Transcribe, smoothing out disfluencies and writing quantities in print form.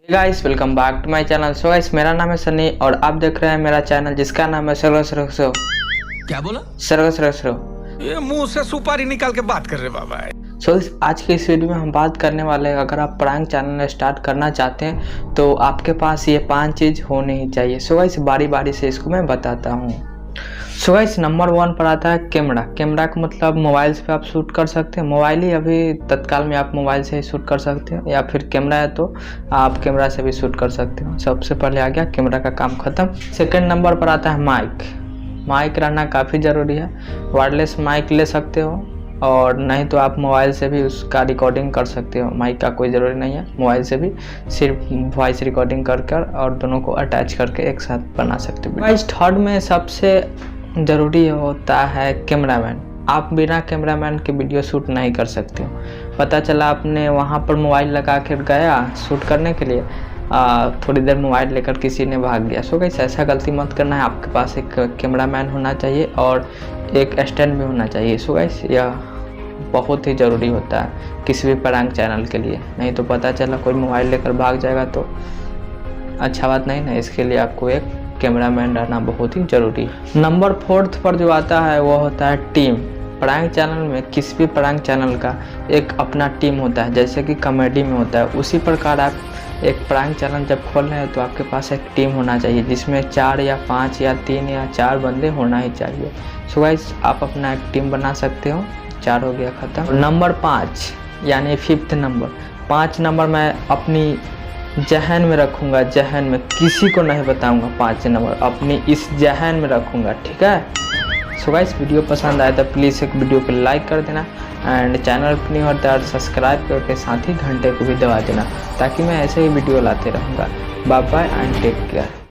Guys welcome back to my channel. So guys मेरा नाम है सन्नी और आप देख रहे हैं मेरा चैनल जिसका नाम है सर्वस्व। क्या बोला? सर्वस्व। ये मुंह से सुपारी निकाल के बात कर रहे बाबा। सो आज के इस वीडियो में हम बात करने वाले हैं, अगर आप प्रैंक चैनल स्टार्ट करना चाहते हैं तो आपके पास ये 5 चीज़ होनी ही चाहिए। सो गाइस बारी बारी से इसको मैं बताता हूँ। सो गाइस नंबर 1 पर आता है कैमरा। कैमरा का मतलब मोबाइल से आप शूट कर सकते हैं। मोबाइल ही अभी तत्काल में आप मोबाइल से ही शूट कर सकते हो, या फिर कैमरा है तो आप कैमरा से भी शूट कर सकते हो। सबसे पहले आ गया कैमरा का काम खत्म। सेकंड नंबर पर आता है माइक। माइक रहना काफ़ी ज़रूरी है। वायरलेस माइक ले सकते हो और नहीं तो आप मोबाइल से भी उसका रिकॉर्डिंग कर सकते हो। माइक का कोई ज़रूरी नहीं है, मोबाइल से भी सिर्फ वॉइस रिकॉर्डिंग कर और दोनों को अटैच करके एक साथ बना सकते हो। गाइस थर्ड में सबसे ज़रूरी होता है कैमरामैन। आप बिना कैमरामैन के वीडियो शूट नहीं कर सकते हो। पता चला आपने वहाँ पर मोबाइल लगा कर गया शूट करने के लिए, थोड़ी देर मोबाइल लेकर किसी ने भाग गया। सो गाइस ऐसा गलती मत करना है। आपके पास एक कैमरामैन होना चाहिए और एक स्टैंड भी होना चाहिए। सो गाइस यह बहुत ही ज़रूरी होता है किसी भी प्रैंक चैनल के लिए, नहीं तो पता चला कोई मोबाइल लेकर भाग जाएगा तो अच्छा बात नहीं ना। इसके लिए आपको एक कैमरामैन रहना बहुत ही ज़रूरी है। नंबर 4 पर जो आता है वो होता है टीम। प्रैंक चैनल में किसी भी प्रैंक चैनल का एक अपना टीम होता है, जैसे कि कॉमेडी में होता है। उसी प्रकार आप एक प्रैंक चैनल जब खोल रहे हैं तो आपके पास एक टीम होना चाहिए जिसमें 4 या 5 या 3 या 4 बंदे होना ही चाहिए। सो गाइस आप अपना एक टीम बना सकते हो। 4 हो गया ख़त्म। नंबर 5 यानी 5th नंबर। 5 नंबर मैं अपनी जहन में रखूँगा, जहन में किसी को नहीं बताऊँगा। 5 नंबर अपनी इस जहन में रखूँगा, ठीक है। सो गाइस वीडियो पसंद आया तो प्लीज़ एक वीडियो को लाइक कर देना एंड चैनल पर नहीं होता तो सब्सक्राइब करके साथ ही घंटे को भी दबा देना, ताकि मैं ऐसे ही वीडियो लाते रहूँगा। Bye bye and take care.